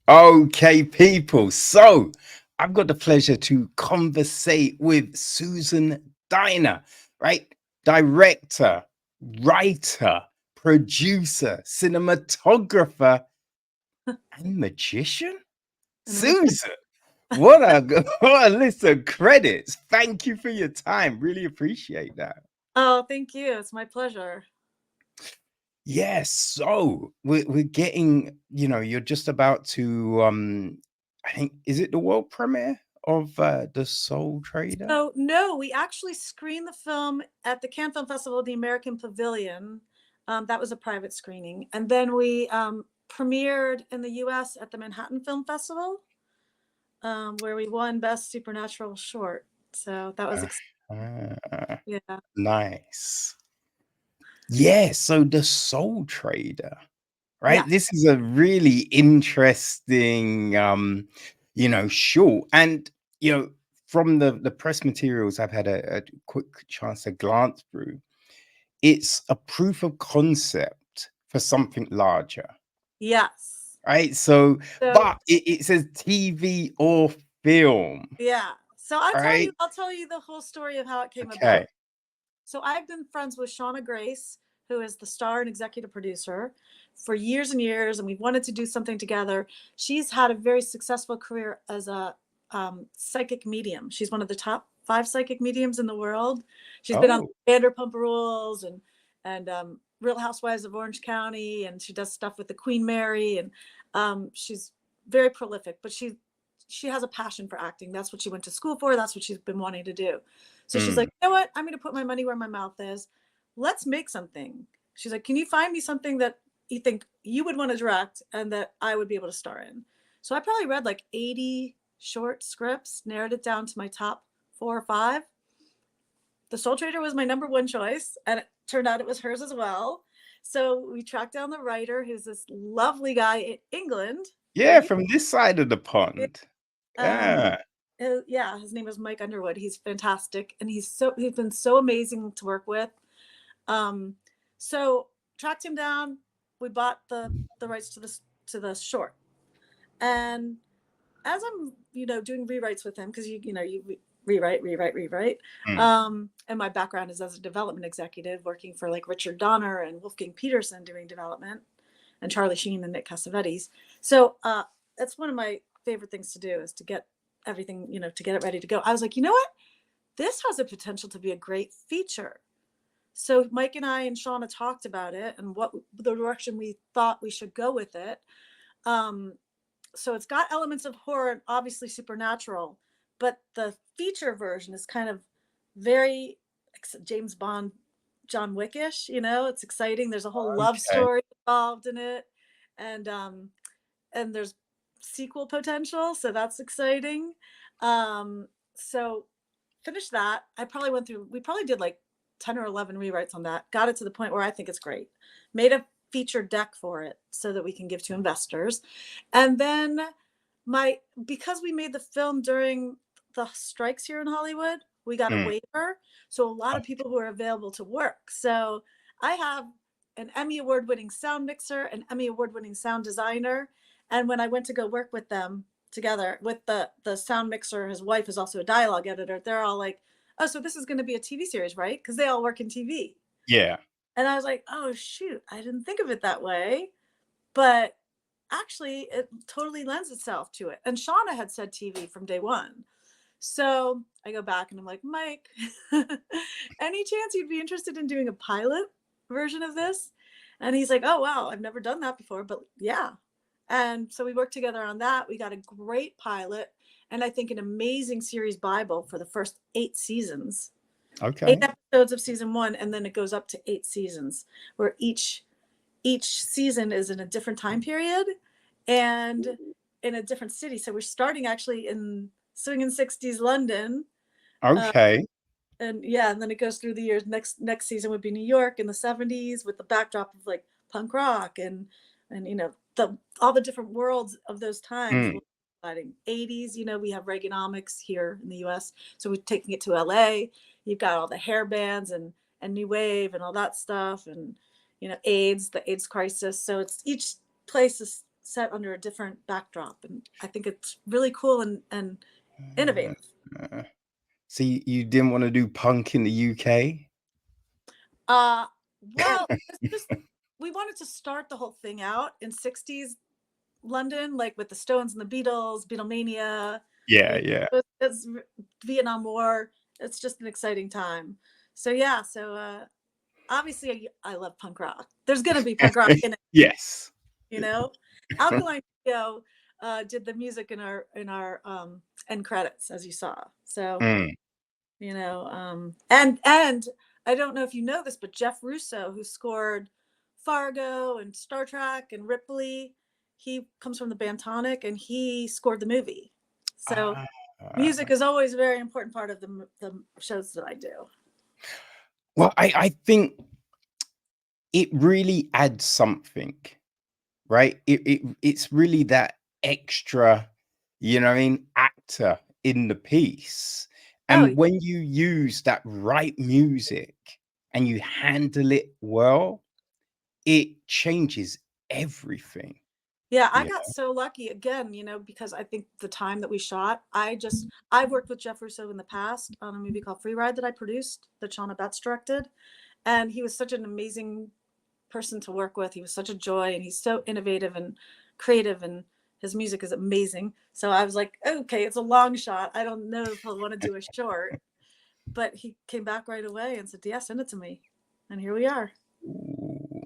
Okay, people. So I've got the pleasure to conversate with Susan Dynner, right? Director, writer, producer, cinematographer, and magician. And I'm a Susan, what a what a list of credits. Thank you for your time. Really appreciate that. Oh, thank you. It's my pleasure. Yes, so we're getting, you're just about to I think, is it the world premiere of The Soul Trader? So, no, we actually screened the film at the Cannes Film Festival, the American Pavilion. That was a private screening. And then we premiered in the US at the Manhattan Film Festival, where we won Best Supernatural Short. So that was exciting. Ah, Yeah. nice. Yeah, so The Soul Trader, right? Yeah. This is a really interesting short. And from the press materials I've had a quick chance to glance through, it's a proof of concept for something larger, Yes. right? So, So, but it says TV or film, yeah. So right? I'll tell you the whole story of how it came about. Okay. So I've been friends with Shauna Grace, who is the star and executive producer, for years and years, and we've wanted to do something together. She's had a very successful career as a psychic medium. She's one of the top 5 psychic mediums in the world. She's been on Oh, Vanderpump Rules and Real Housewives of Orange County, and she does stuff with the Queen Mary, and she's very prolific. But she has a passion for acting. That's what she went to school for. That's what she's been wanting to do. So she's mm, like, you know what? I'm going to put my money where my mouth is. Let's make something. She's like, can you find me something that you think you would want to direct and that I would be able to star in? So I probably read like 80 short scripts, narrowed it down to my top 4 or 5. The Soul Trader was my number one choice, and it turned out it was hers as well. So we tracked down the writer, who's this lovely guy in England. yeah, from this side of the Yeah. pond. Yeah. Yeah, his name is Mike Underwood. He's fantastic, and he's been so amazing to work with. Um, so tracked him down. We bought the rights to the short, and as I'm doing rewrites with him, because you rewrite. Mm, And my background is as a development executive, working for like Richard Donner and Wolfgang Peterson doing development, and Charlie Sheen and Nick Cassavetes. So that's one of my favorite things to do, is to get everything, to get it ready to go. I was like, you know what? This has a potential to be a great feature. So Mike and I and Shauna talked about it and what the direction we thought we should go with it. Um, so it's got elements of horror and obviously supernatural, but the feature version is kind of very James Bond, John Wickish. It's exciting. There's a whole love okay. story involved in it, and there's sequel potential, so that's exciting. So finished that. We probably did like 10 or 11 rewrites on that. Got it to the point where I think it's great. Made a feature deck for it so that we can give to investors. And then because we made the film during the strikes here in Hollywood, we got a Mm, waiver. So a lot of people who are available to work. So I have an Emmy award winning sound mixer, an Emmy award winning sound designer. And when I went to go work with them together with the sound mixer, his wife is also a dialogue editor. They're all like, "Oh, so this is going to be a TV series, right?" Because they all work in TV. yeah. And I was like, "Oh shoot, I didn't think of it that way." But actually, it totally lends itself to it. And Shauna had said TV from day one. So I go back and I'm like, Mike, any chance you'd be interested in doing a pilot version of this? And he's like, oh, wow, I've never done that before, but yeah. And so we worked together on that. We got a great pilot, and I think an amazing series Bible for the first 8 seasons. Eight Okay. episodes of season 1, and then it goes up to 8 seasons, where each season is in a different time period and in a different city. So we're starting actually in swinging 60s London. Uh, Okay. and yeah, and then it goes through the years. Next season would be New York in the 70s with the backdrop of like punk rock and all the different worlds of those times. Mm, 80s, we have Reaganomics here in the US. So we're taking it to LA. You've got all the hair bands and new wave and all that stuff, and the AIDS crisis. So it's each place is set under a different backdrop, and I think it's really cool and innovative. Uh, so you didn't want to do punk in the UK? Uh, well, it's just we wanted to start the whole thing out in '60s London, like with the Stones and the Beatles, Beatlemania. Yeah, yeah. It's Vietnam War. It's just an exciting time. So yeah, obviously I love punk rock. There's gonna be punk rock in it, Yes. you know. Alkaline Trio did the music in our end credits, as you saw. So Mm. and I don't know if you know this, but Jeff Russo, who scored Fargo and Star Trek and Ripley, he comes from the band Tonic, and he scored the movie. So Ah. music is always a very important part of the shows that I do. Well, I think it really adds something, right? It's really that extra, what I mean, actor in the piece. Oh And when you use that right music and you handle it well, it changes everything. yeah, I Yeah. got so lucky again, because I think the time that we shot, I've worked with Jeff Russo in the past on a movie called Free Ride that I produced, that Shauna Betts directed. And he was such an amazing person to work with. He was such a joy, and he's so innovative and creative, and his music is amazing. So I was like, okay, it's a long shot. I don't know if I'll want to do a short, but he came back right away and said, yeah, send it to me. And here we are. Ooh,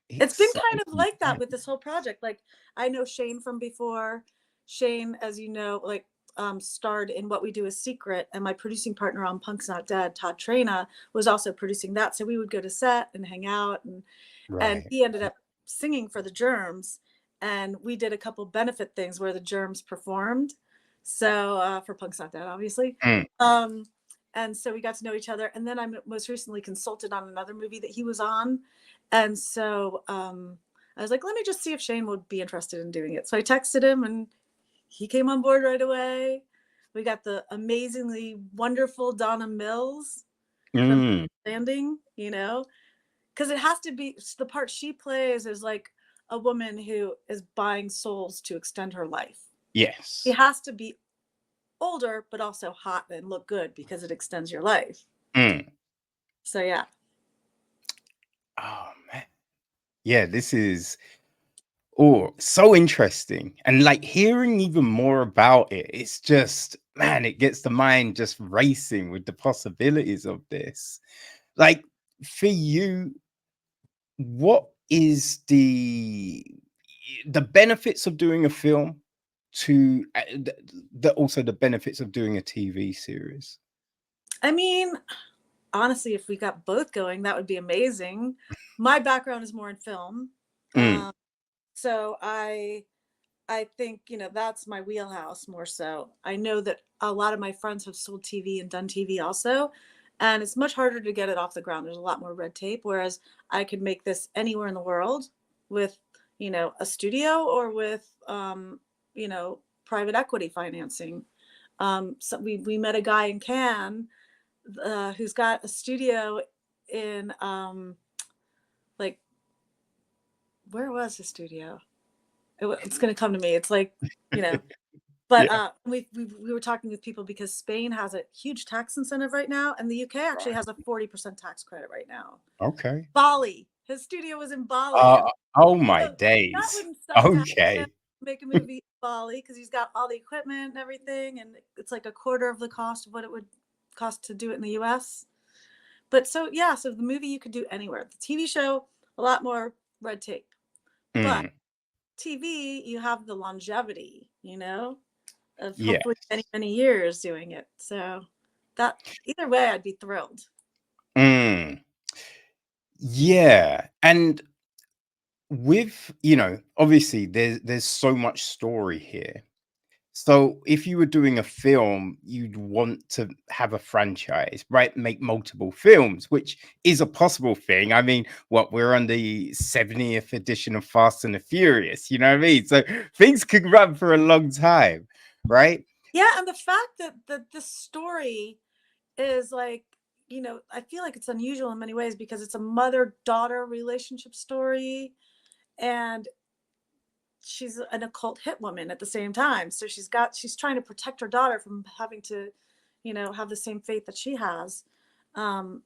It's been exciting. kind of like that with this whole project. Like, I know Shane from before. Shane, as you know, like starred in What We Do Is Secret, and my producing partner on Punk's Not Dead, Todd Trena, was also producing that. So we would go to set and hang out, and Right. he ended up singing for the Germs, and we did a couple benefit things where the Germs performed. So for Punk's Not Dead, obviously. Mm. And so we got to know each other. And then I most recently consulted on another movie that he was on. And so I was like, let me just see if Shane would be interested in doing it. So I texted him, and he came on board right away. We got the amazingly wonderful Donna Mills from Mm. Landing, because it has to be, the part she plays is like a woman who is buying souls to extend her life. It Yes. has to be older, but also hot and look good because it extends your life. Mm. So yeah. Oh man. Yeah, this is so interesting. And like hearing even more about it, it's just, man, it gets the mind just racing with the possibilities of this. Like for you, what is the benefits of doing a film to also the benefits of doing a TV series? I mean, honestly, if we got both going, that would be amazing. My background is more in film. Mm. So I think, that's my wheelhouse more so. I know that a lot of my friends have sold TV and done TV also, and it's much harder to get it off the ground. There's a lot more red tape, whereas I could make this anywhere in the world with, a studio or with, private equity financing. So we met a guy in Cannes who's got a studio in, like, where was his studio? It's going to come to me. It's like, you know, but Yeah. we were talking with people because Spain has a huge tax incentive right now, and the UK actually Right. has a 40% tax credit right now. Okay. Bali, his studio was in Bali, Uh, and oh my so that days. wouldn't suck to have him Okay. make a movie in Bali because he's got all the equipment and everything, and it's like a quarter of the cost of what it would cost to do it in the US. But so yeah, so the movie you could do anywhere. The TV show, a lot more red tape, but Mm. TV, you have the longevity, of Yes. hopefully many, many years doing it. So that either way, I'd be thrilled. Mm. Yeah. And with, obviously there's so much story here. So if you were doing a film, you'd want to have a franchise, right? Make multiple films, which is a possible thing. I mean, what we're on the 70th edition of Fast and the Furious, you know what I mean? So things could run for a long time, right? Yeah, and the fact that this story is like, I feel like it's unusual in many ways because it's a mother-daughter relationship story, and she's an occult hitwoman at the same time. So she's trying to protect her daughter from having to, have the same fate that she has.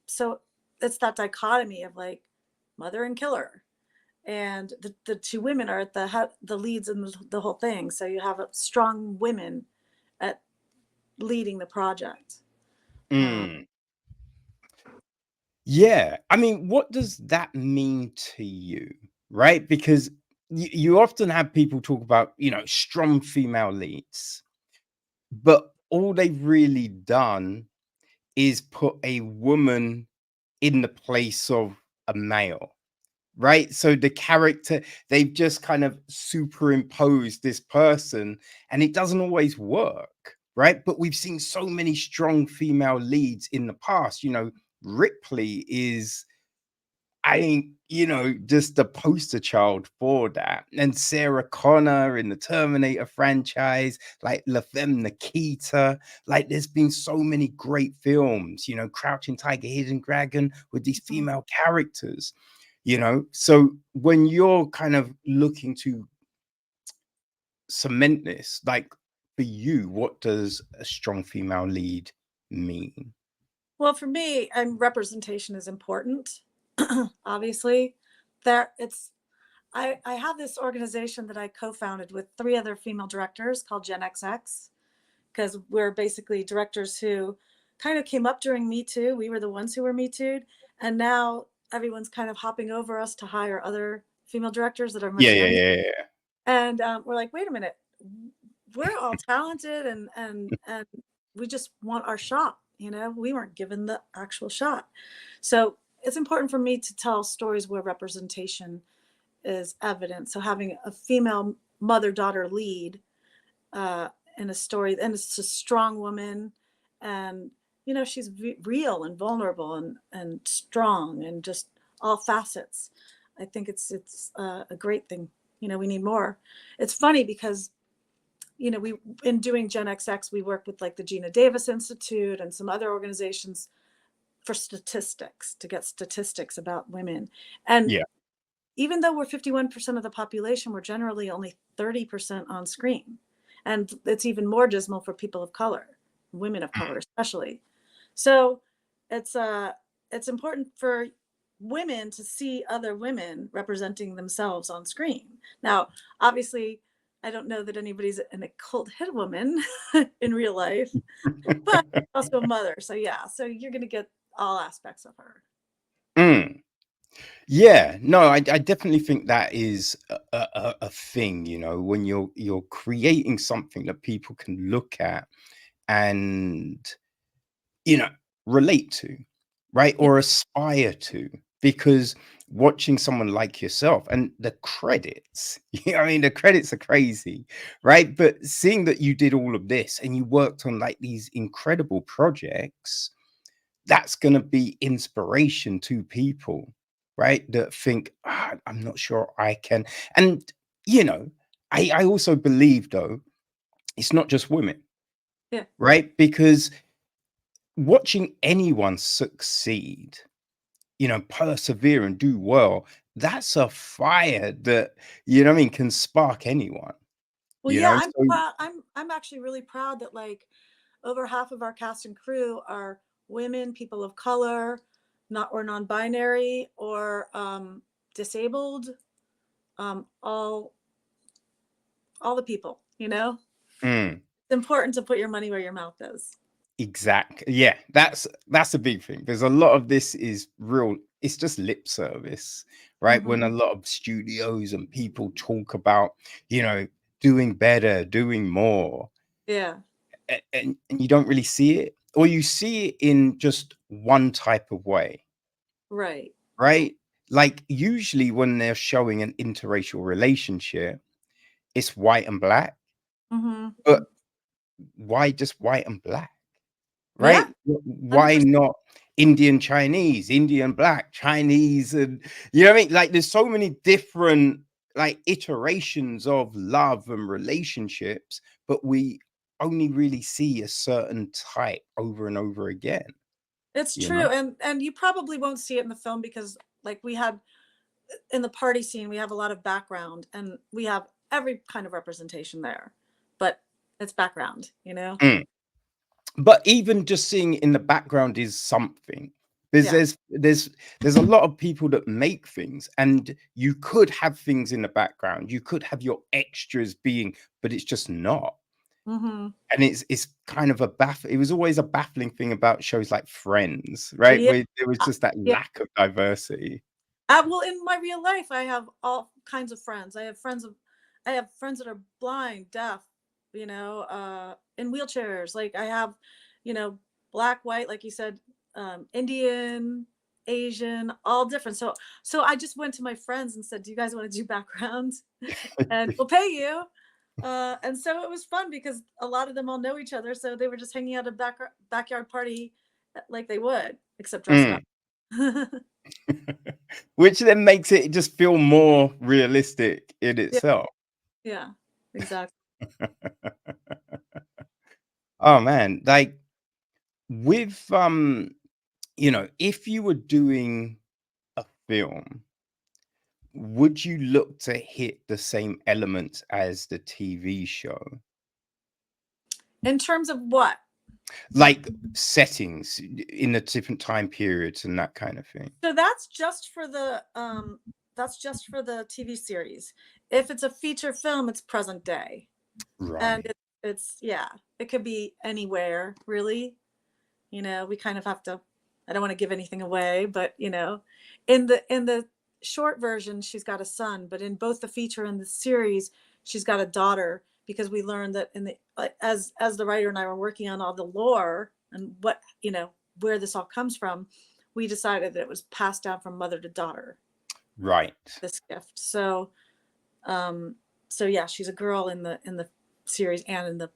So it's that dichotomy of like mother and killer, and the two women are at the leads in the whole thing. So you have strong women at leading the project. Mm. Yeah. I mean, what does that mean to you? Right? Because you often have people talk about, strong female leads, but all they've really done is put a woman in the place of a male. Right? So the character, they've just kind of superimposed this person, and it doesn't always work, right? But we've seen so many strong female leads in the past. Ripley is, I think, just the poster child for that. And Sarah Connor in the Terminator franchise, like La Femme Nikita, like there's been so many great films, Crouching Tiger, Hidden Dragon with these Mhm. female characters, So when you're kind of looking to cement this, like for you, what does a strong female lead mean? Well, for me, representation is important. Obviously, there it's. I have this organization that I co-founded with three other female directors called Gen XX, because we're basically directors who kind of came up during Me Too. We were the ones who were Me Too'd, and now everyone's kind of hopping over us to hire other female directors that are Yeah, much yeah, younger. yeah, yeah. And we're like, wait a minute, we're all talented, and we just want our shot. We weren't given the actual shot. So it's important for me to tell stories where representation is evident. So having a female mother-daughter lead uh, in a story, and it's a strong woman, and she's real and vulnerable and strong, and just all facets. I think it's a great thing. We need more. It's funny because we, in doing Gen XX, we work with like the Gina Davis Institute and some other organizations for statistics, to get statistics about women. And Yeah. even though we're 51% of the population, we're generally only 30% on screen. And it's even more dismal for people of color, women of color especially. So it's it's important for women to see other women representing themselves on screen. Now, obviously, I don't know that anybody's an occult hit woman in real life, but also a mother. So yeah, so you're gonna get all aspects of her. Mm. Yeah, no, I definitely think that is a thing, when you're creating something that people can look at and, you know, relate to, right? Yeah. Or aspire to, because watching someone like yourself and the credits, I mean, the credits are crazy, right? But seeing that you did all of this and you worked on like these incredible projects, that's going to be inspiration to people, right? That think, I'm not sure I can. And, you know, I also believe, though, it's not just women, Yeah. right? Because watching anyone succeed, persevere and do well, that's a fire that, I mean, can spark anyone, Well, yeah, I'm So, proud. I'm actually really proud that like over half of our cast and crew are women, people of color, not or non-binary or disabled. All the people. mm. It's important to put your money where your mouth is. Exactly. Yeah, that's a big thing. There's a lot of this is real. It's just lip service, right? When a Hmm. lot of studios and people talk about, you know, doing better, doing more, Yeah. and you don't really see it, or you see it in just one type of way, Right. right? Like usually when they're showing an interracial relationship, it's white and black, Hmm. but why just white and black? Yeah. Right? 100%. Why not Indian Chinese, Indian black, Chinese, and you know what I mean? Like there's so many different like iterations of love and relationships, but we only really see a certain type over and over again, It's you know? true, and you probably won't see it in the film because like we had in the party scene, we have a lot of background, and we have every kind of representation there, but it's background, Mm. But even just seeing it in the background is something. There's Yeah. there's there's there's a lot of people that make things, and you could have things in the background. You could have your extras being, but it's just not. Hmm. And it's kind of it was always a baffling thing about shows like Friends, right? Yeah. Where there was just that Yeah. lack of diversity. Well, in my real life, I have all kinds of friends. I have friends that are blind, deaf, in wheelchairs. Like I have, black, white, like you said, Indian, Asian, all different. So I just went to my friends and said, "Do you guys want to do backgrounds? And we'll pay you." And so it was fun because a lot of them all know each other. So they were just hanging out at a backyard party like they would, except dressed Mm. up. Which then makes it just feel more realistic in Yeah, itself. yeah, exactly. Oh man, like with if you were doing a film, would you look to hit the same elements as the TV show? In terms of what? Like settings in the different time periods and that kind of thing. So that's just for the TV series. If it's a feature film, it's present day. And Right. it's yeah, it could be anywhere, really. We kind of have to, I don't want to give anything away, but in the short version, she's got a son, but in both the feature and the series, she's got a daughter, because we learned that as the writer and I were working on all the lore and what, where this all comes from, we decided that it was passed down from mother to daughter, Right. this gift. Um so yeah, she's a girl in the series and in the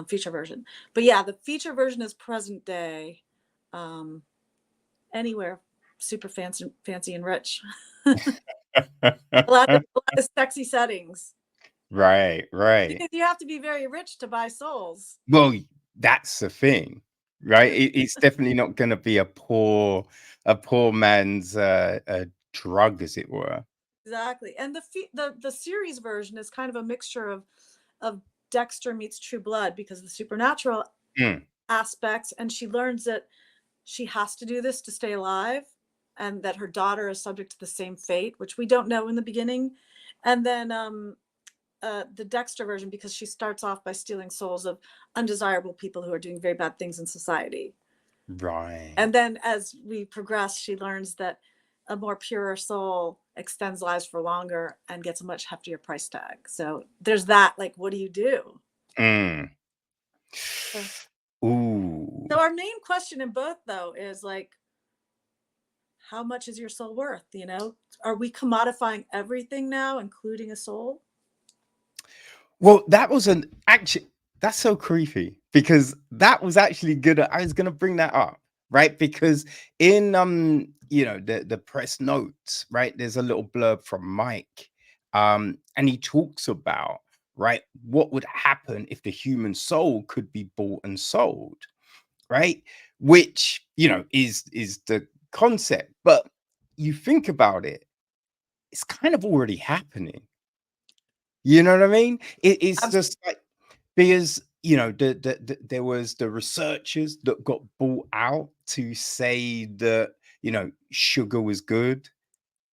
feature version. But yeah, the feature version is present day, um, anywhere, super fancy and rich. A lot of sexy settings. Right, right. Because you have to be very rich to buy souls. Well, that's the thing, right? It's definitely not going to be a poor man's drug, as it were. Exactly. And the series version is kind of a mixture of Dexter meets True Blood, because of the supernatural Mm, aspects, and she learns that she has to do this to stay alive, and that her daughter is subject to the same fate, which we don't know in the beginning. And then the Dexter version, because she starts off by stealing souls of undesirable people who are doing very bad things in society. right. And then as we progress, she learns that a more pure soul extends lives for longer and gets a much heftier price tag. So there's that, like, what do you do? Mm. So Ooh. our main question in both, though, is like, how much is your soul worth? Are we commodifying everything now, including a soul? Well, that was an actually that's so creepy because that was actually good. I was gonna bring that up, right? Because in the press notes, right, there's a little blurb from Mike. And he talks about, right, what would happen if the human soul could be bought and sold, right? Which, is the concept. But you think about it, it's kind of already happening. You know what I mean? It's Absolutely. just like because there was the researchers that got bought out to say that sugar was good,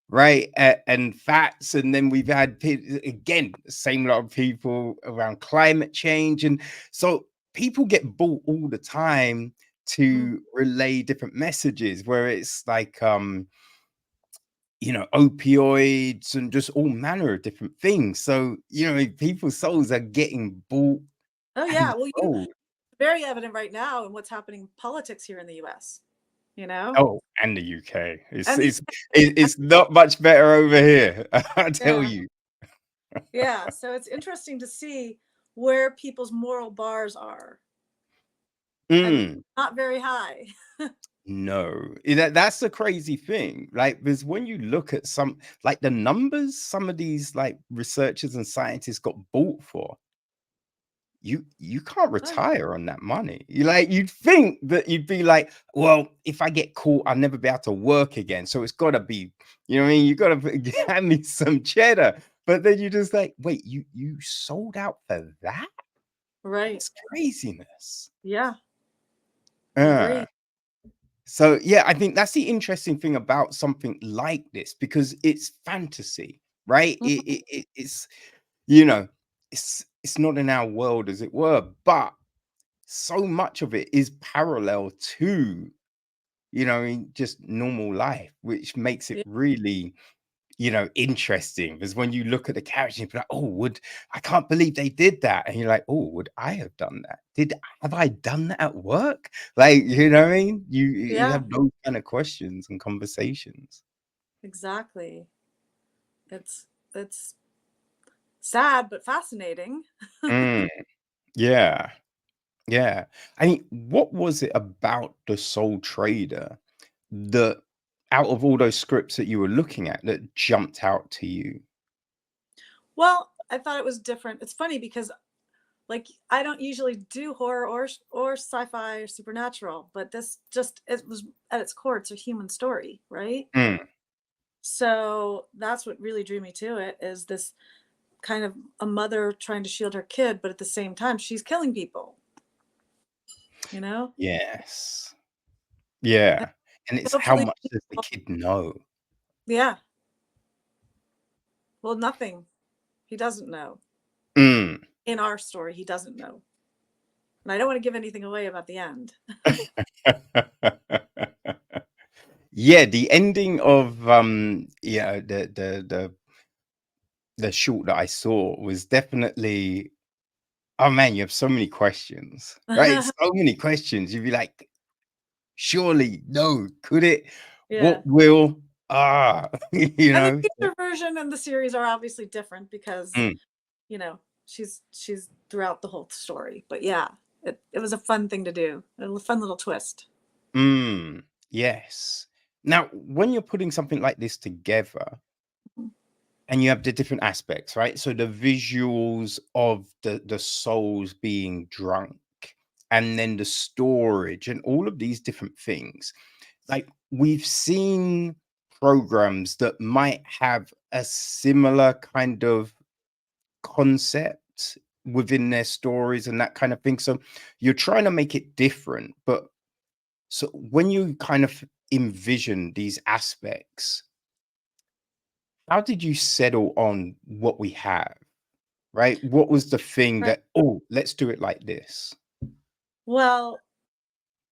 right? And fats, and then we've had again the same lot of people around climate change, and so people get bought all the time Mm. to relay different messages where it's like opioids and just all manner of different things. So, people's souls are getting bought Oh and yeah. Well, sold. very evident right now in what's happening in politics here in the US, you know? Oh, and the UK. It's And the it's it's not much better over here, I tell Yeah. you. Yeah. So it's interesting to see where people's moral bars are. And Mm, not very high. no. That's the crazy thing. Like, because when you look at some like the numbers some of these like researchers and scientists got bought for, you can't Oh, yeah. retire on that money. You'd think that you'd be like, well, if I get caught, I'll never be able to work again. So it's gotta be, you know what I mean? You gotta hand me some cheddar. But then you're just like, wait, you sold out for that? Right. That's craziness. Yeah. Uh, Agree. so yeah, I think that's the interesting thing about something like this because it's fantasy, right? Mhm. It's you know, it's not in our world as it were, but so much of it is parallel to in just normal life, which makes it Yeah. really interesting because when you look at the character, you're like, oh, I can't believe they did that. And you're like, oh, would I have done that? Have I done that at work? Like, you know what I mean? You Yeah. have those kind of questions and conversations. Exactly. It's sad but fascinating. Mm, yeah. Yeah. I mean, what was it about the Soul Trader that out of all those scripts that you were looking at that jumped out to you? Well, I thought it was different. It's funny because like I don't usually do horror or sci-fi or supernatural, but this just it was at its core it's a human story, right? Mm, So that's what really drew me to it is this kind of a mother trying to shield her kid, but at the same time she's killing people, you know? yes. And Yeah. And it's how hopefully much does the kid know? yeah. Well, nothing. He doesn't know. Mm. In our story, he doesn't know. And I don't want to give anything away about the end. Yeah, the ending of the short that I saw was definitely oh man, you have so many questions, right? So many questions. You'd be like, surely, no, could it? Yeah. What will you And the know? teaser version and the series are obviously different because, Mm, you know, she's throughout the whole story. But yeah, it was a fun thing to do. A fun little twist. yes. Now, when you're putting something like this together, Mhm. and you have the different aspects, right? So the visuals of the souls being drunk, and then the storage, and all of these different things. Like we've seen programs that might have a similar kind of concept within their stories and that kind of thing. So you're trying to make it different, but so when you kind of envision these aspects, how did you settle on what we have? Right? What was the thing Right. that, "Oh, let's do it like this?" Well,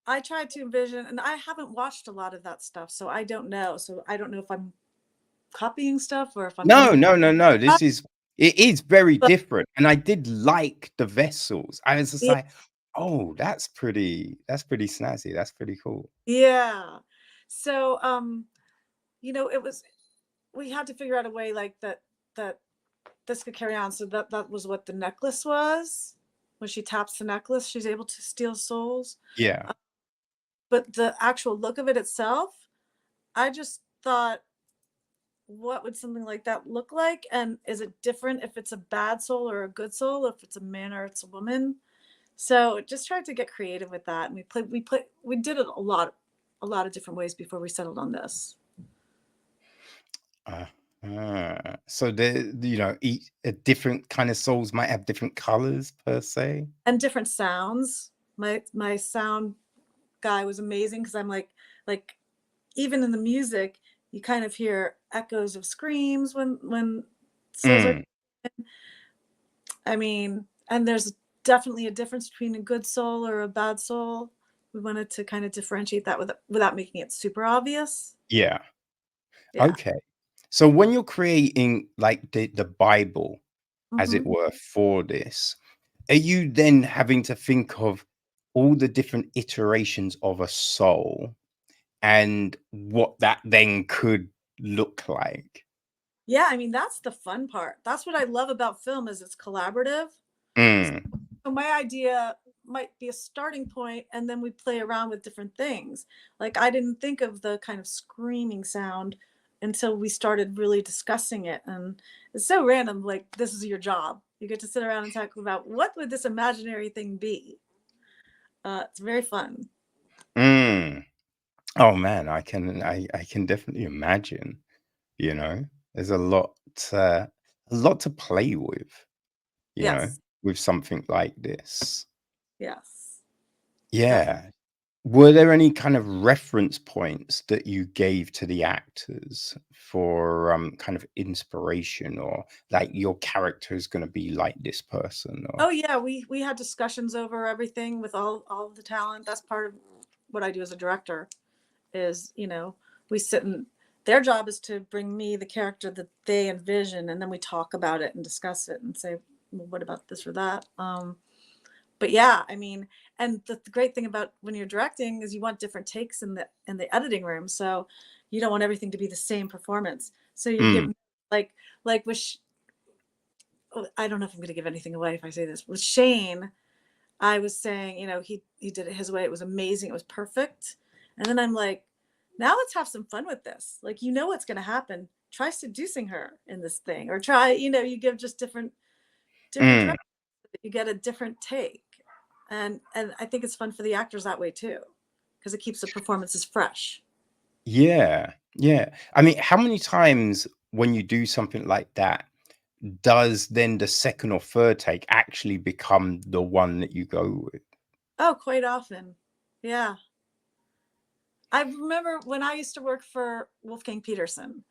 I tried to envision, and I haven't watched a lot of that stuff, so I don't know. So I don't know if I'm copying stuff or if I'm No, thinking. no, no, no, it is very But different, and I did like the vessels. I was just yeah, like, "Oh, that's pretty snazzy, that's pretty cool." yeah. So it was we had to figure out a way like that this could carry on. So that was what the necklace was. When she taps the necklace, she's able to steal souls. Yeah. Uh, But the actual look of it itself, I just thought, what would something like that look like? And is it different if it's a bad soul or a good soul, if it's a man or it's a woman? So just tried to get creative with that. And we did it a lot of different ways before we settled on this. So each different kind of souls might have different colors per se? And different sounds. My sound guy was amazing because I'm like even in the music, you kind of hear echoes of screams when souls are. Mm, I mean, and there's definitely a difference between a good soul or a bad soul. We wanted to kind of differentiate that without making it super obvious. yeah. Yeah. Okay. So when you're creating like the Bible, as it Hmm. were, for this, are you then having to think of all the different iterations of a soul and what that then could look like? Yeah, I mean that's the fun part. That's what I love about film is it's collaborative. Mm, So my idea might be a starting point, and then we play around with different things. Like I didn't think of the kind of screaming sound until we started really discussing it, and it's so random. Like this is your job. You get to sit around and talk about what would this imaginary thing be. It's very fun. mm. Oh man, I can definitely imagine, you know. There's a lot. a lot to play with, Yes. with something like this. Yes. Definitely. Yeah. Were there any kind of reference points that you gave to the actors for kind of inspiration, or like your character is going to be like this person, or Oh yeah, we had discussions over everything with all of the talent. That's part of what I do as a director is, we sit and their job is to bring me the character that they envision, and then we talk about it and discuss it and say, well, what about this or that? But yeah, I mean, and the great thing about when you're directing is you want different takes in the editing room, so you don't want everything to be the same performance. So you're Mm, giving like with I don't know if I'm going to give anything away if I say this. With Shane, I was saying, he did it his way. It was amazing. It was perfect. And then I'm like, now let's have some fun with this. Like, what's going to happen. Try seducing her in this thing, or try, you give just different mm. directions. You get a different take, and I think it's fun for the actors that way too, because it keeps the performances fresh. Yeah, yeah. I mean, how many times when you do something like that, does then the second or third take actually become the one that you go with? Oh, quite often. Yeah. I remember when I used to work for Wolfgang Peterson,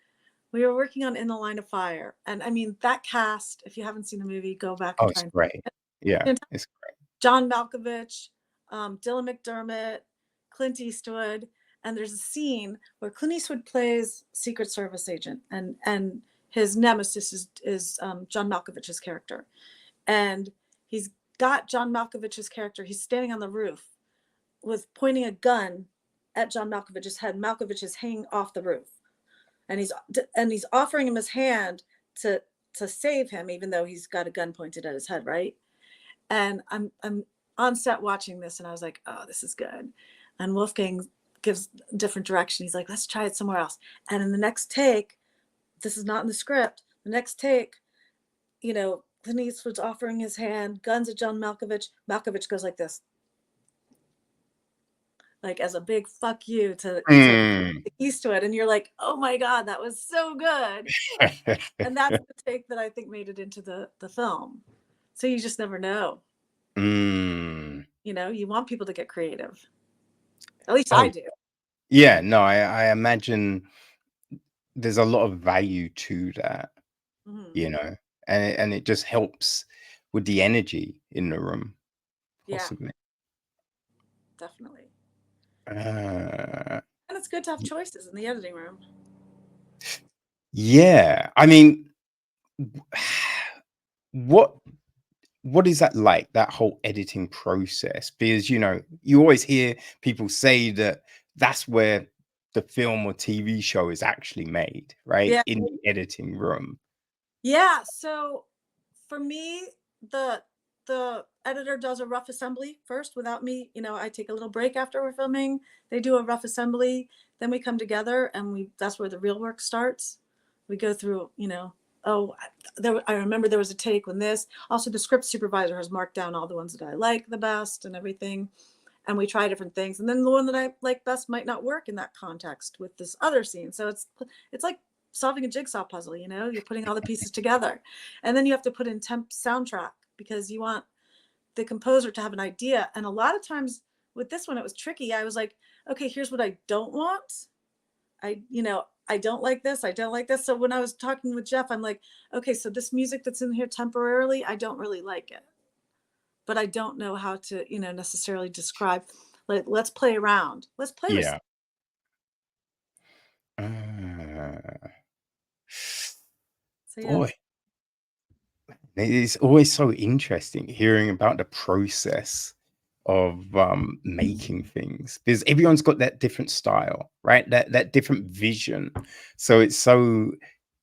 we were working on In the Line of Fire. And I mean, that cast, if you haven't seen the movie, go back Oh, and try it's and great. Yeah, see it. it's great. John Malkovich, Dylan McDermott, Clint Eastwood. And there's a scene where Clint Eastwood plays Secret Service agent, and his nemesis is John Malkovich's character. And he's got John Malkovich's character. He's standing on the roof with pointing a gun at John Malkovich's head. Malkovich is hanging off the roof, and he's offering him his hand to save him, even though he's got a gun pointed at his head, right? And I'm on set watching this, and I was like, oh, this is good. And Wolfgang gives different direction. He's like, let's try it somewhere else. And in the next take, this is not in the script. The next take, Clint Eastwood's offering his hand, guns at John Malkovich. Malkovich goes like this, like as a big fuck you to Mm. Eastwood, and you're like, oh my god, that was so good. And that's the take that I think made it into the film. So you just never know. Mm. You want people to get creative. At least Oh, I do. yeah. No, I imagine there's a lot of value to that, Hmm. you know, and it just helps with the energy in the room, Yeah, possibly. definitely. Uh, And it's good to have choices in the editing room. yeah. I mean, what what is that like, that whole editing process? Because you always hear people say that that's where the film or TV show is actually made, right? Yeah. In the editing room. Yeah. So for me, the editor does a rough assembly first without me. I take a little break after we're filming. They do a rough assembly, then we come together, and that's where the real work starts. We go through, oh, I remember there was a take when this. Also, the script supervisor has marked down all the ones that I like the best and everything, and we try different things. And then the one that I like best might not work in that context with this other scene. So it's like solving a jigsaw puzzle. You're putting all the pieces together, and then you have to put in temp soundtrack because you want the composer to have an idea. And a lot of times with this one, it was tricky. I was like, okay, here's what I don't want. I don't like this. I don't like this. So when I was talking with Jeff, I'm like, okay, so this music that's in here temporarily, I don't really like it, but I don't know how to, necessarily describe. Like, let's play around. Let's play with. Yeah. Uh, So yeah. boy, it's always so interesting hearing about the process of making things, because everyone's got that different style, right? That different vision. So it's so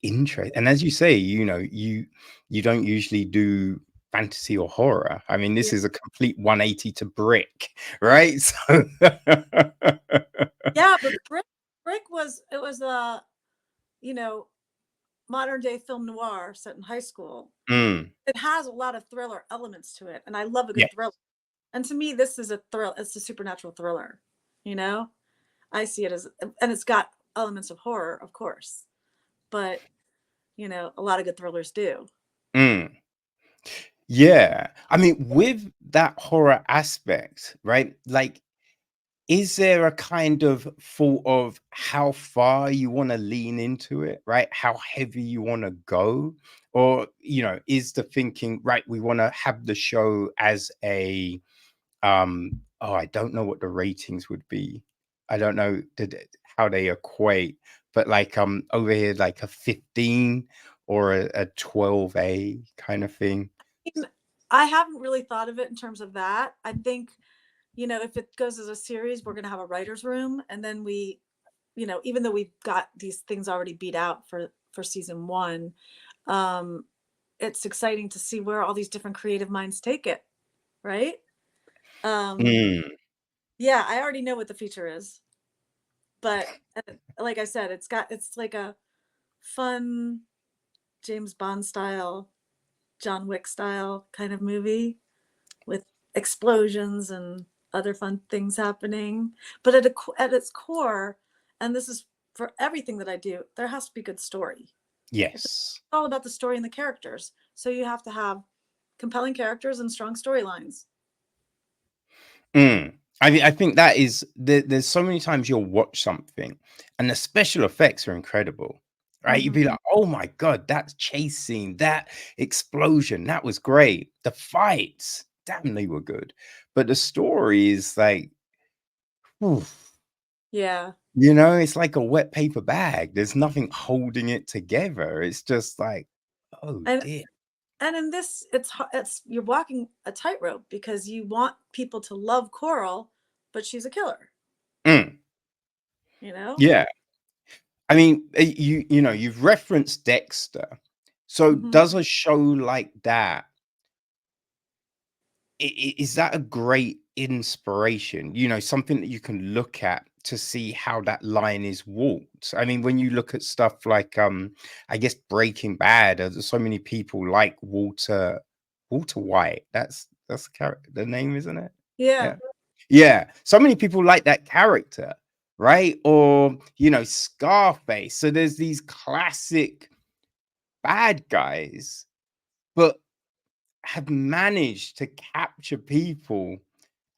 interesting. And as you say, you don't usually do fantasy or horror. I mean, Yeah. this is a complete 180 to brick, right? So Yeah, but Brick was you know, modern day film noir set in high school. Mm, It has a lot of thriller elements to it, and I love a yeah, good thriller. And to me, this is a thrill. It's a supernatural thriller. You know, I see it as, and it's got elements of horror, of course, but a lot of good thrillers do. Mm. Yeah. I mean, with that horror aspect, right? Like, is there a kind of thought of how far you want to lean into it, right? How heavy you want to go? Or, is the thinking, right, we want to have the show as a oh, I don't know what the ratings would be. I don't know how they equate, but like over here, like a 15 or a 12A kind of thing. mean, I haven't really thought of it in terms of that. I think, if it goes as a series, we're going to have a writer's room. And then even though we've got these things already beat out for season one, um, it's exciting to see where all these different creative minds take it. Right. Um, Mm, yeah, I already know what the feature is, but like I said, it's like a fun James Bond style, John Wick style kind of movie with explosions and other fun things happening. But at its core, and this is for everything that I do, there has to be good story. It's yes. all about the story and the characters. So you have to have compelling characters and strong storylines. Mm. I think that is there's so many times you'll watch something and the special effects are incredible. Right? You'd Mm-hmm. be like, oh my God, that chase scene, that explosion, that was great. The fights, damn, they were good. But the story is like, oof, Yeah. it's like a wet paper bag. There's nothing holding it together. It's just like, oh And dear. and in this, it's you're walking a tightrope because you want people to love Coral, but she's a killer. Mm, You know. yeah. I mean, you've referenced Dexter. So Mm-hmm. does a show like that, is that a great inspiration? Something that you can look at to see how that line is walked. I mean, when you look at stuff like I guess Breaking Bad, there's so many people like Walter White. That's the name, isn't it? Yeah. Yeah. Yeah. So many people like that character, right? Or, Scarface. So there's these classic bad guys, but have managed to capture people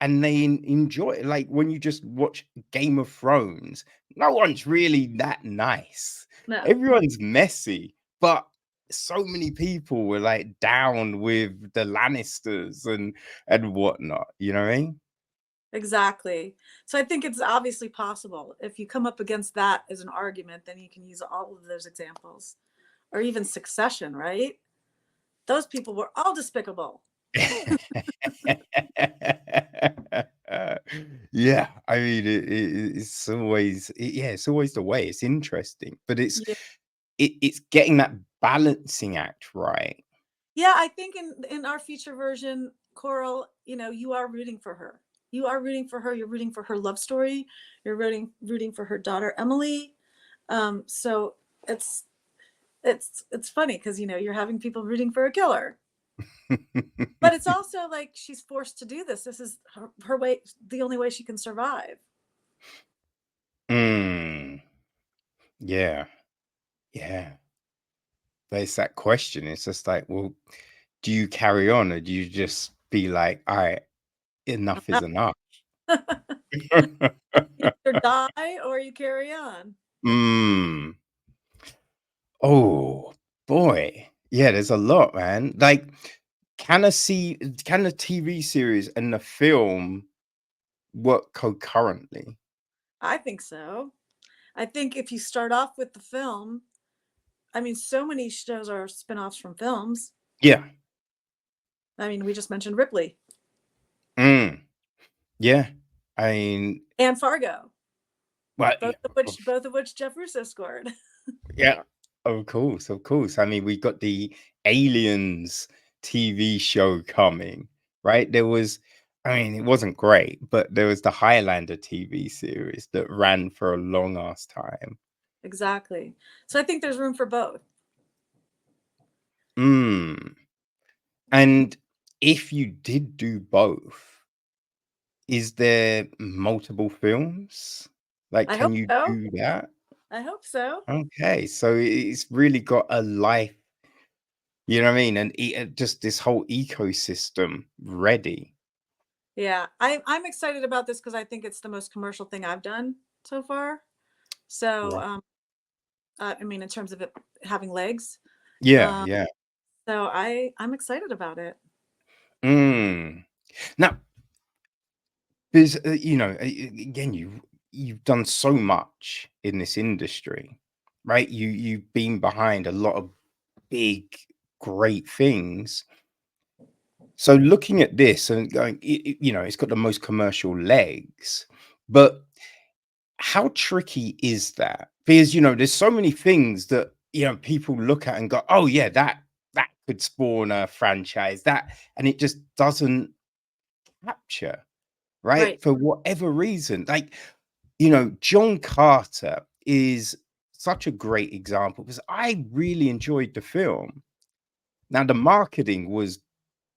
and they enjoy it. Like when you just watch Game of Thrones, no one's really that nice. No. Everyone's messy, but so many people were like down with the Lannisters and whatnot. You know what I mean? Exactly. So I think it's obviously possible. If you come up against that as an argument, then you can use all of those examples. Or even Succession, right? Those people were all despicable. Yeah, I mean, it's always, yeah, it's always the way. It's interesting, but Yeah. it's getting that balancing act right. Yeah, I think in our feature version, Coral, you are rooting for her. You are rooting for her. You're rooting for her love story. You're rooting for her daughter Emily. So it's it's funny because you're having people rooting for a killer, but it's also like she's forced to do this. This is her way, the only way she can survive. Mm, yeah, yeah. But it's that question. It's just like, well, do you carry on or do you just be like, all right, enough is enough? You either die or you carry on. Mm. Oh boy. Yeah, there's a lot, man. Like, can a TV series and the film work concurrently? I think so. I think if you start off with the film, I mean, so many shows are spin-offs from films. Yeah. I mean, we just mentioned Ripley Mm. Yeah. I mean, and Fargo, well, both of which Jeff Russo scored. yeah, of course, of course. I mean, we got the Aliens TV show coming, right? I mean, it wasn't great, but there was the Highlander TV series that ran for a long ass time. Exactly. So I think there's room for both. Mm. And if you did do both, is there multiple films? Like, I hope can you so. do that? I hope so. Okay, so it's really got a life, you know what I mean? And just this whole ecosystem ready. Yeah, I'm excited about this because I think it's the most commercial thing I've done so far. So, Right. I mean, in terms of it having legs. Yeah, Um, yeah. so I'm excited about it. Mm. Now, because again, you've done so much in this industry, right? You've been behind a lot of big, great things. So looking at this and going, it's got the most commercial legs, but how tricky is that? Because there's so many things that people look at and go, "Oh yeah, that could spawn a franchise." And it just doesn't capture, right? Right. For whatever reason. Like, John Carter is such a great example because I really enjoyed the film. Now, the marketing was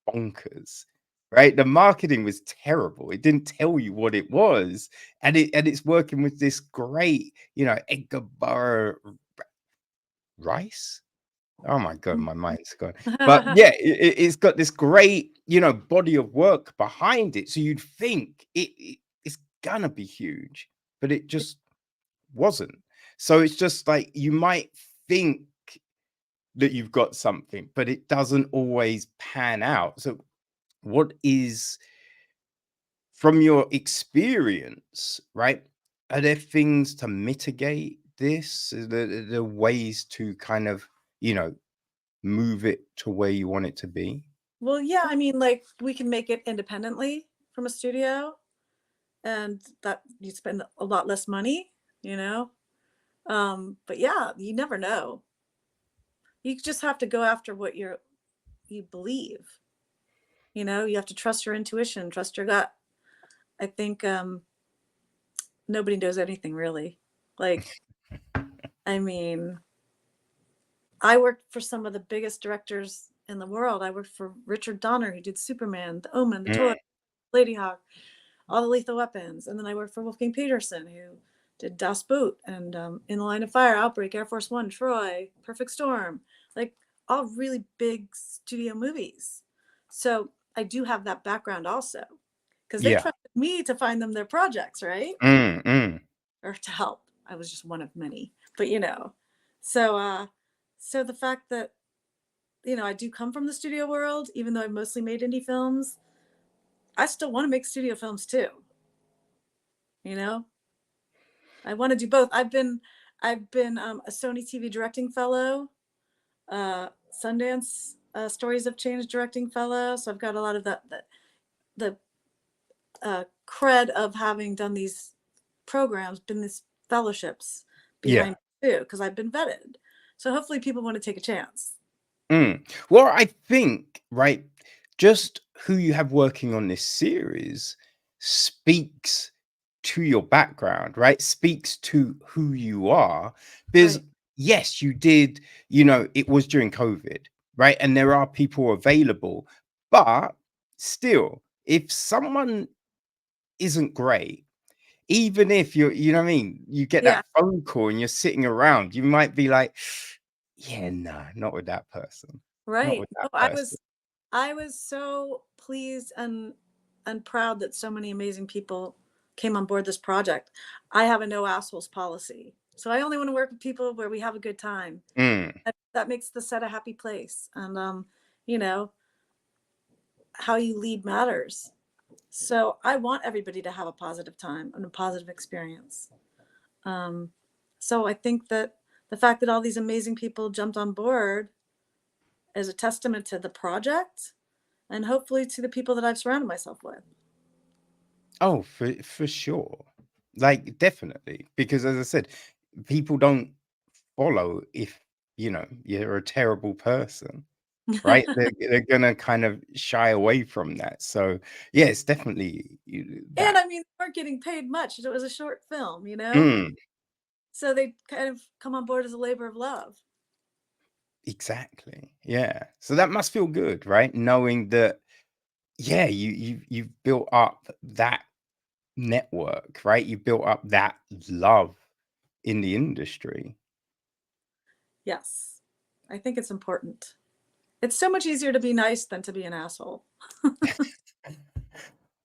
bonkers, right? The marketing was terrible. It didn't tell you what it was, and it's working with this great, Edgar Burrow Rice. Oh my god, my mind's gone. But yeah, it's got this great, body of work behind it. So you'd think it's gonna be huge, but it just wasn't. So it's just like you might think that you've got something, but it doesn't always pan out. So what is from your experience, right? Are there things to mitigate this? Are there ways to kind of, you know, move it to where you want it to be? Well, yeah, I mean, like we can make it independently from a studio, and that you spend a lot less money, you know. But yeah, you never know. You just have to go after what you believe. You know, you have to trust your intuition, trust your gut. I think nobody knows anything really. Like, I mean, I worked for some of the biggest directors in the world. I worked for Richard Donner, who did Superman, The Omen, The Toy, Mm, Lady Hawk, all the Lethal Weapons. And then I worked for Wolfgang Peterson, who did Das Boot and In the Line of Fire, Outbreak, Air Force One, Troy, Perfect Storm, like all really big studio movies. So I do have that background also because they yeah. trusted me to find them their projects, right? Mm. Or to help. I was just one of many, but you know, so so the fact that I do come from the studio world, even though I've mostly made indie films, I still want to make studio films too. You know, I want to do both. I've been a Sony TV directing fellow, Sundance Stories of Change directing fellow. So I've got a lot of the cred of having done these programs, been these fellowships Yeah. behind me too, because I've been vetted. So hopefully people want to take a chance. Well, I think, right, just who you have working on this series speaks to your background, right? Speaks to who you are. Because, Right. yes, you did, it was during COVID, right? And there are people available. But still, if someone isn't great, even if you know what I mean, you get Yeah. that phone call and you're sitting around, you might be like, yeah, no, not with that person. Not Right. with that No, I person. was I was so pleased and proud that so many amazing people came on board this project. I have a no assholes policy. So I only want to work with people where we have a good time. Mm. That makes the set a happy place. And you know, how you lead matters. So I want everybody to have a positive time and a positive experience. Um, so I think that the fact that all these amazing people jumped on board is a testament to the project and hopefully to the people that I've surrounded myself with. Oh, for sure. Like, definitely. Because as I said, people don't follow if, you're a terrible person, right? They're gonna kind of shy away from that. So yeah, it's definitely And that. I mean, they weren't getting paid much. It was a short film, you know? Mm, So they kind of come on board as a labor of love. exactly. Yeah. So that must feel good, right? Knowing that, yeah, you've built up that network, right? You built up that love in the industry. Yes, I think it's important. It's so much easier to be nice than to be an asshole.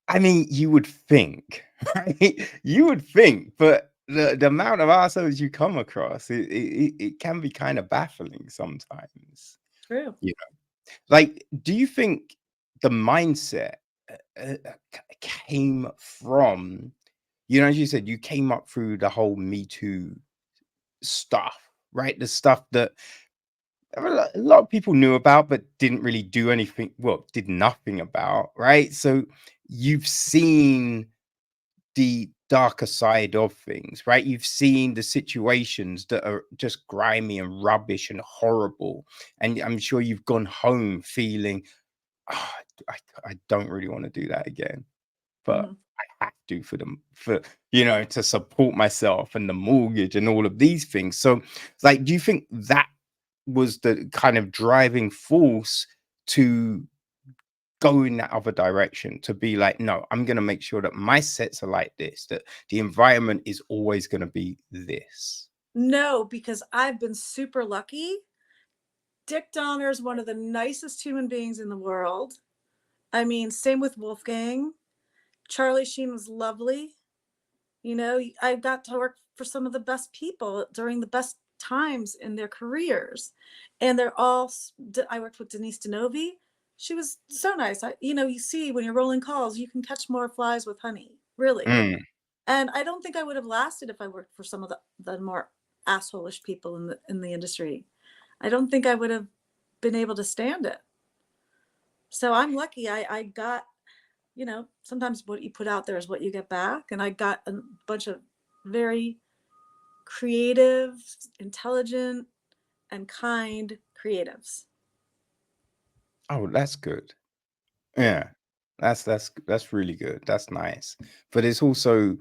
I mean, you would think, right? You would think, but the amount of assholes you come across, it can be kind of baffling sometimes. True. You know, like, do you think the mindset came from, as you said, you came up through the whole Me Too stuff, right? The stuff that a lot of people knew about, but didn't really do anything, well, did nothing about, right? So you've seen the darker side of things, right? You've seen the situations that are just grimy and rubbish and horrible. And I'm sure you've gone home feeling, "Ah, I don't really want to do that again, but Mhm. I have to for them, to support myself and the mortgage and all of these things." So, like, do you think that was the kind of driving force to go in that other direction, to be like, no, I'm going to make sure that my sets are like this, that the environment is always going to be this? No, because I've been super lucky. Dick Donner is one of the nicest human beings in the world. I mean, same with Wolfgang. Charlie Sheen was lovely. You know, I got to work for some of the best people during the best times in their careers. And they're all, I worked with Denise Denovi. She was so nice. You see when you're rolling calls, you can catch more flies with honey, really. Mm, And I don't think I would have lasted if I worked for some of the more assholish people in the industry. I don't think I would have been able to stand it. So I'm lucky. I got, sometimes what you put out there is what you get back. And I got a bunch of very creative, intelligent, and kind creatives. oh, that's good. Yeah, that's really good. That's nice. But it's also,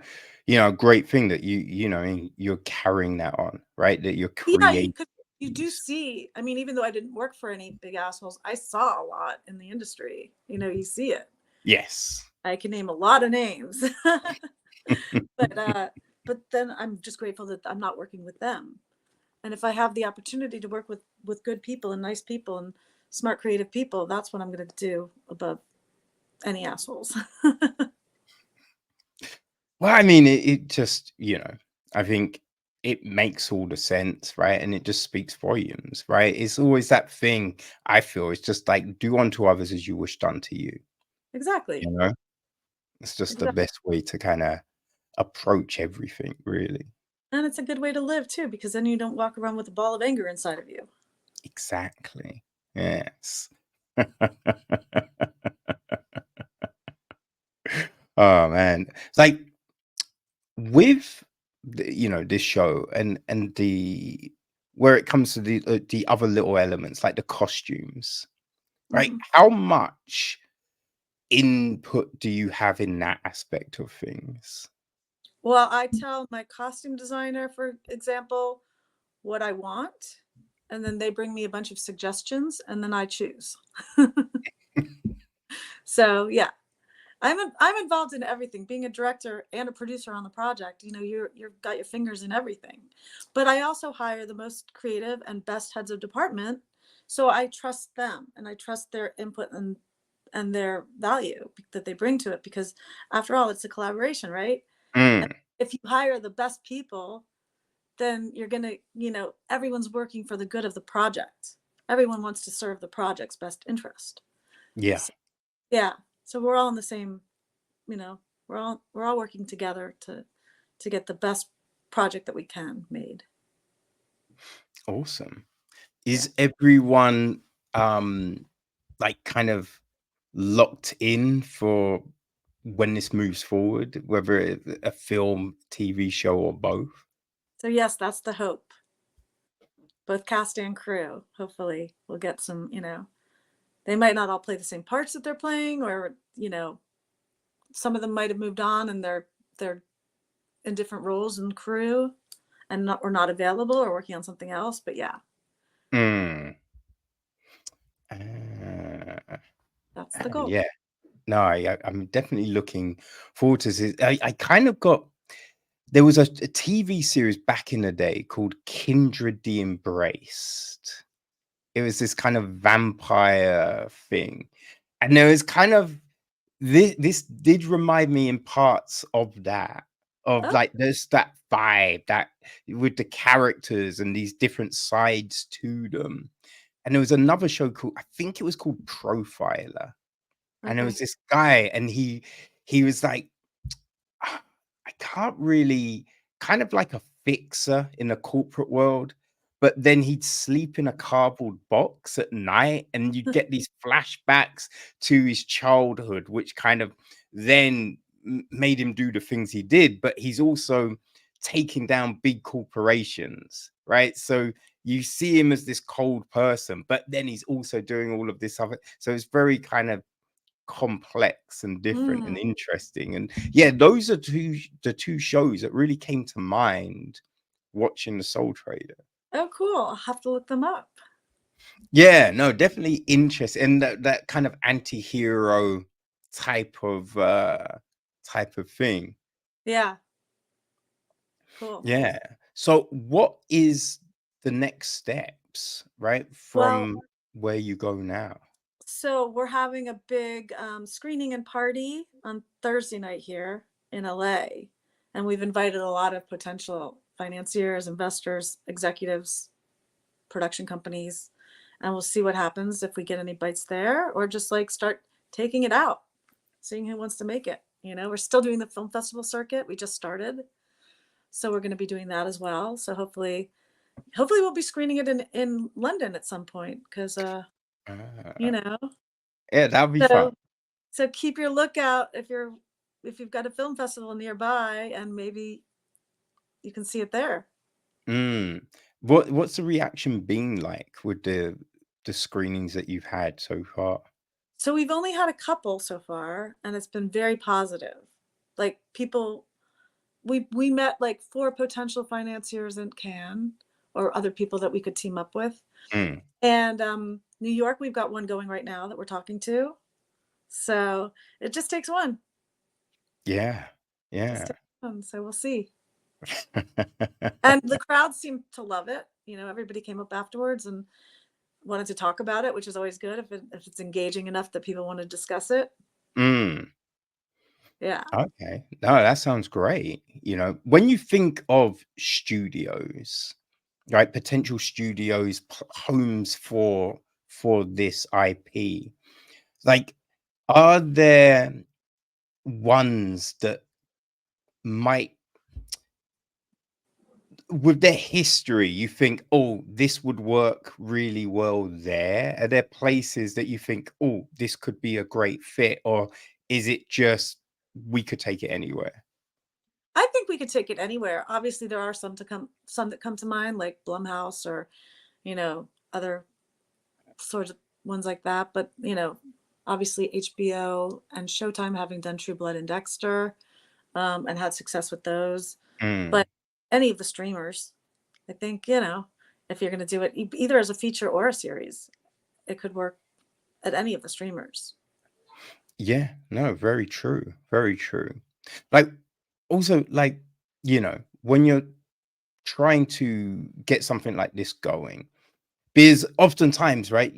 a great thing that you're carrying that on, right? That you're Yeah, creating you do these. see. I mean, even though I didn't work for any big assholes, I saw a lot in the industry. You see it. Yes. I can name a lot of names. but but then I'm just grateful that I'm not working with them. And if I have the opportunity to work with good people and nice people and smart creative people, that's what I'm going to do above any assholes. Well, I mean, it just, I think it makes all the sense, right? And it just speaks volumes, right? It's always that thing, I feel, it's just like, do unto others as you wish done to you, you Exactly. know? It's just the Exactly. best way to kind of approach everything, really. And it's a good way to live too, because then you don't walk around with a ball of anger inside of you. Exactly. Yes. Oh man. It's like with this show and the where it comes to the other little elements like the costumes, right? Mhm. How much input do you have in that aspect of things? Well, I tell my costume designer, for example, what I want, and then they bring me a bunch of suggestions, and then I choose. So yeah, I'm involved in everything. Being a director and a producer on the project, you've got your fingers in everything. But I also hire the most creative and best heads of department, so I trust them and I trust their input and their value that they bring to it, because after all, it's a collaboration, right? And Mm, if you hire the best people, then you're gonna, everyone's working for the good of the project. Everyone wants to serve the project's best interest. yeah, So, yeah, so we're all in the same, you know, we're all working together to get the best project that we can made. awesome. Yeah. Is everyone like kind of locked in for when this moves forward, whether it's a film, TV show, or both? So yes, that's the hope. Both cast and crew. Hopefully, we'll get some. They might not all play the same parts that they're playing, or some of them might have moved on and they're in different roles in crew and not available or working on something else. But yeah, Mm. Uh, that's the goal. yeah. No, I'm definitely looking forward to this. I kind of got there was a TV series back in the day called Kindred the Embraced. It was this kind of vampire thing, and there was kind of this did remind me in parts of that, of Oh, like there's that vibe that with the characters and these different sides to them. And there was another show called, I think it was called Profiler, and there was okay. this guy, and he was like, I can't really, kind of like a fixer in the corporate world, but then he'd sleep in a cardboard box at night, and you'd get these flashbacks to his childhood, which kind of then made him do the things he did. But he's also taking down big corporations, right? So you see him as this cold person, but then he's also doing all of this other. So it's very kind of complex and different and Mm. interesting. And yeah, those are the two shows that really came to mind watching The Soul Trader. Oh, cool. I'll have to look them up. Yeah, no, definitely interesting. And that kind of anti-hero type of thing. Yeah, cool. Yeah. So what is the next steps, right, Well, from where you go now? so we're having a big screening and party on Thursday night here in LA. And we've invited a lot of potential financiers, investors, executives, production companies. And we'll see what happens if we get any bites there or just like start taking it out, seeing who wants to make it. You know, we're still doing the film festival circuit. We just started. So we're going to be doing that as well. So hopefully we'll be screening it in London at some point because you Ah, know. yeah, that'll be fun. So so keep your lookout if you've got a film festival nearby and maybe you can see it there. Mm. What's the reaction been like with the screenings that you've had so far? So we've only had a couple so far and it's been very positive. Like people we met like four potential financiers in Cannes or other people that we could team up with. Mm. And New York, we've got one going right now that we're talking to. So it just takes one. Yeah, Just yeah. takes one. So we'll see. And the crowd seemed to love it. You know, everybody came up afterwards and wanted to talk about it, which is always good if it's engaging enough that people want to discuss it. Mm. Yeah. Okay. No, that sounds great. When you think of studios, right, potential studios, homes for this IP, like, are there ones that might, with their history, you think, oh, this would work really well there? Are there places that you think, oh, this could be a great fit? Or is it just we could take it anywhere? I think we could take it anywhere. Obviously there are some that come to mind like Blumhouse or, you know, other sorts of ones like that. But, you know, obviously HBO and Showtime having done True Blood and Dexter, and had success with those. Mm, But any of the streamers, I think, you know, if you're going to do it either as a feature or a series, it could work at any of the streamers. yeah, no, very true. Very true. Like, also, like, when you're trying to get something like this going, because oftentimes, right,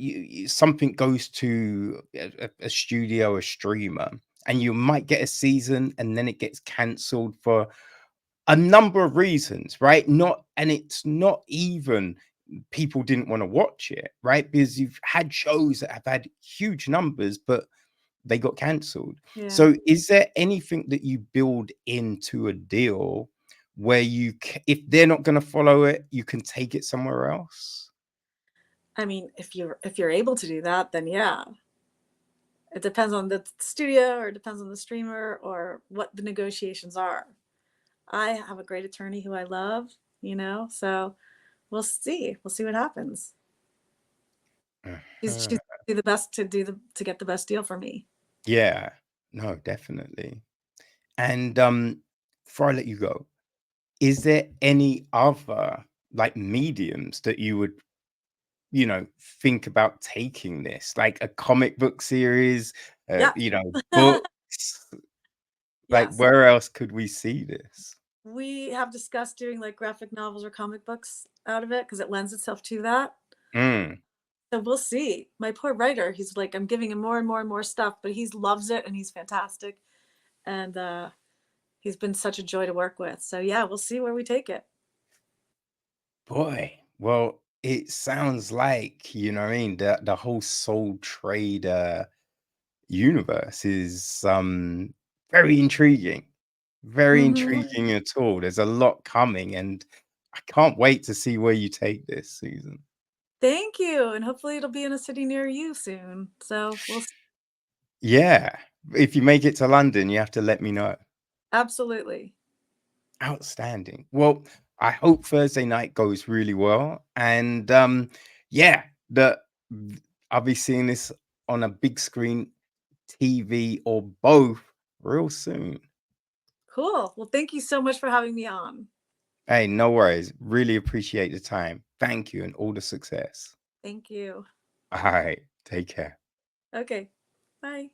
something goes to a studio, a streamer, and you might get a season and then it gets cancelled for a number of reasons, right? And it's not even people didn't want to watch it, right? Because you've had shows that have had huge numbers, but they got cancelled. Yeah. So, is there anything that you build into a deal where if they're not going to follow it, you can take it somewhere else? I mean, if you're able to do that, then yeah. It depends on the studio or it depends on the streamer or what the negotiations are. I have a great attorney who I love, you know, so we'll see. We'll see what happens. She's Uh-huh. do the best to get the best deal for me. Yeah, no, definitely. And before I let you go, is there any other like mediums that you would, think about taking this, like a comic book series, Yeah. books? Like, Yes. where else could we see this? We have discussed doing like graphic novels or comic books out of it because it lends itself to that. Mm. So we'll see. My poor writer, he's like, I'm giving him more and more and more stuff, but he loves it and he's fantastic. And he's been such a joy to work with. So yeah, we'll see where we take it. Boy, well, it sounds like, you know what I mean, the whole soul trade universe is very intriguing. Very Mm-hmm. intriguing at all. There's a lot coming, and I can't wait to see where you take this, Susan. Thank you. And hopefully it'll be in a city near you soon. So we'll see. Yeah. If you make it to London, you have to let me know. Absolutely. Outstanding. Well, I hope Thursday night goes really well. And yeah, I'll be seeing this on a big screen TV or both real soon. Cool. Well, thank you so much for having me on. Hey, no worries. Really appreciate the time. Thank you and all the success. Thank you. All right. Take care. Okay. Bye.